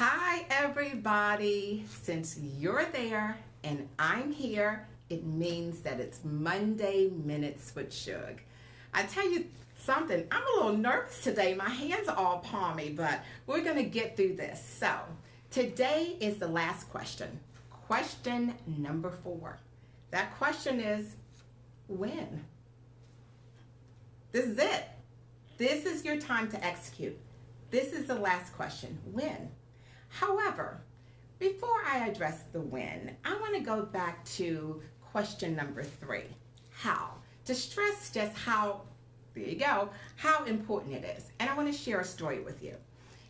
Hi, everybody. Since you're there and I'm here, it means that it's Monday Minutes with Shug. I tell you something, I'm a little nervous today. My hands are all palmy, but we're going to get through this. So, today is the last question. Question number 4. That question is, when? This is it. This is your time to execute. This is the last question. When? However, before I address the when, I want to go back to question number 3. How? To stress just how, there you go, how important it is. And I want to share a story with you.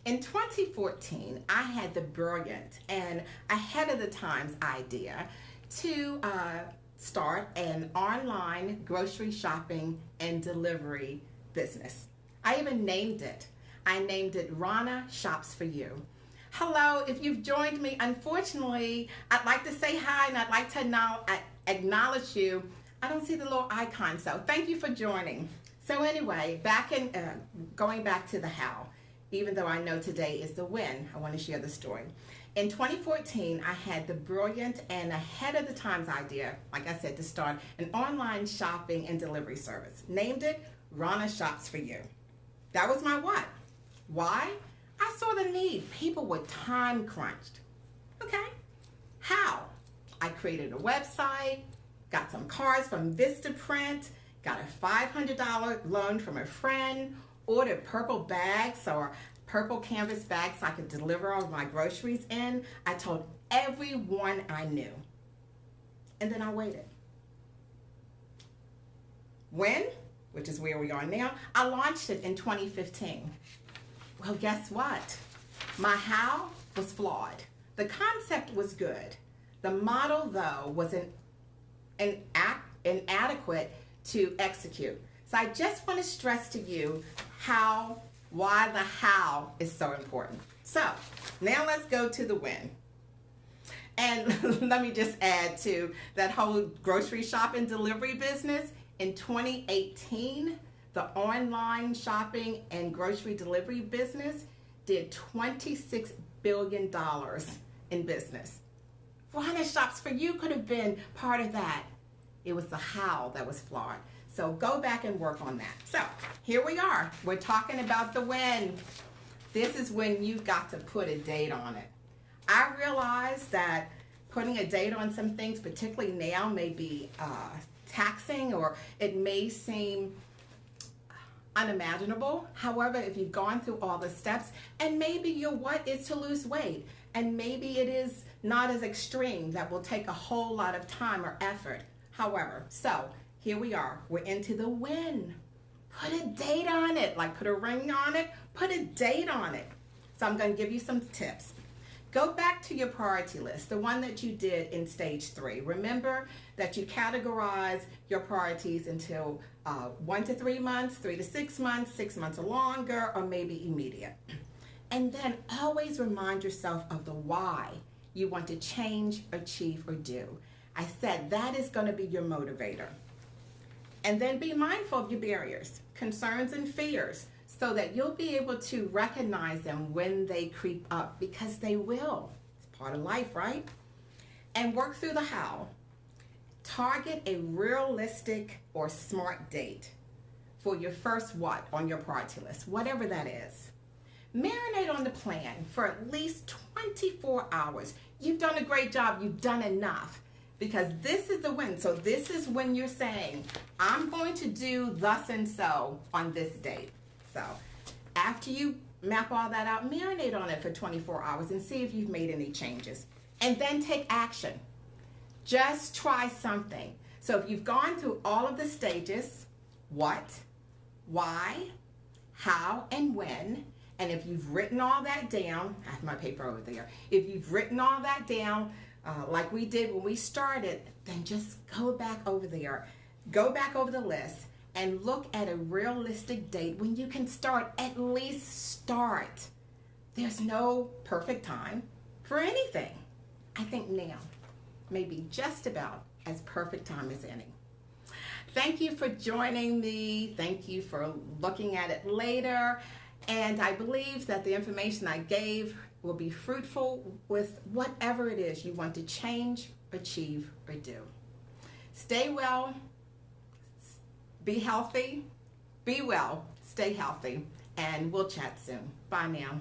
In 2014, I had the brilliant and ahead of the times idea to start an online grocery shopping and delivery business. I even named it. I named it Rana Shops For You. Hello, if you've joined me, unfortunately, I'd like to say hi and I'd like to acknowledge you. I don't see the little icon, so thank you for joining. So anyway, going back to the how, even though I know today is the when, I want to share the story. In 2014, I had the brilliant and ahead of the times idea, like I said, to start an online shopping and delivery service. Named it Rana Shops For You. That was my what? Why? I saw the need. People were time crunched. Okay. How? I created a website, got some cards from Vistaprint, got a $500 loan from a friend, ordered purple bags or purple canvas bags so I could deliver all my groceries in. I told everyone I knew. And then I waited. When? Which is where we are now. I launched it in 2015. Well, guess what? My how was flawed. The concept was good. The model, though, was inadequate to execute. So I just want to stress to you why the how is so important. So now let's go to the when. And let me just add to that whole grocery shopping delivery business. In 2018, the online shopping and grocery delivery business did $26 billion in business. Rana Shops For You could have been part of that. It was the how that was flawed. So go back and work on that. So here we are. We're talking about the when. This is when you've got to put a date on it. I realize that putting a date on some things, particularly now, may be taxing or it may seem unimaginable. However, if you've gone through all the steps and maybe your what is to lose weight and maybe it is not as extreme that will take a whole lot of time or effort. However, so here we are. We're into the when. Put a date on it, like put a ring on it, put a date on it. So I'm going to give you some tips. Go back to your priority list, the one that you did in stage 3. Remember that you categorize your priorities until 1 to 3 months, 3 to 6 months, 6 months or longer, or maybe immediate. And then always remind yourself of the why you want to change, achieve, or do. I said that is going to be your motivator. And then be mindful of your barriers, concerns, and fears, so that you'll be able to recognize them when they creep up, because they will. It's part of life, right? And work through the how. Target a realistic or smart date for your first what on your priority list, whatever that is. Marinate on the plan for at least 24 hours. You've done a great job. You've done enough. Because this is the when. So this is when you're saying, I'm going to do thus and so on this date. So after you map all that out, marinate on it for 24 hours and see if you've made any changes. And then take action. Just try something. So if you've gone through all of the stages, what, why, how, and when, and if you've written all that down, I have my paper over there. If you've written all that down, like we did when we started, then just go back over there. Go back over the list and look at a realistic date when you can start. At least start. There's no perfect time for anything. I think now may be just about as perfect time as any. Thank you for joining me. Thank you for looking at it later. And I believe that the information I gave will be fruitful with whatever it is you want to change, achieve, or do. Stay well, be healthy, be well, stay healthy, and we'll chat soon. Bye now.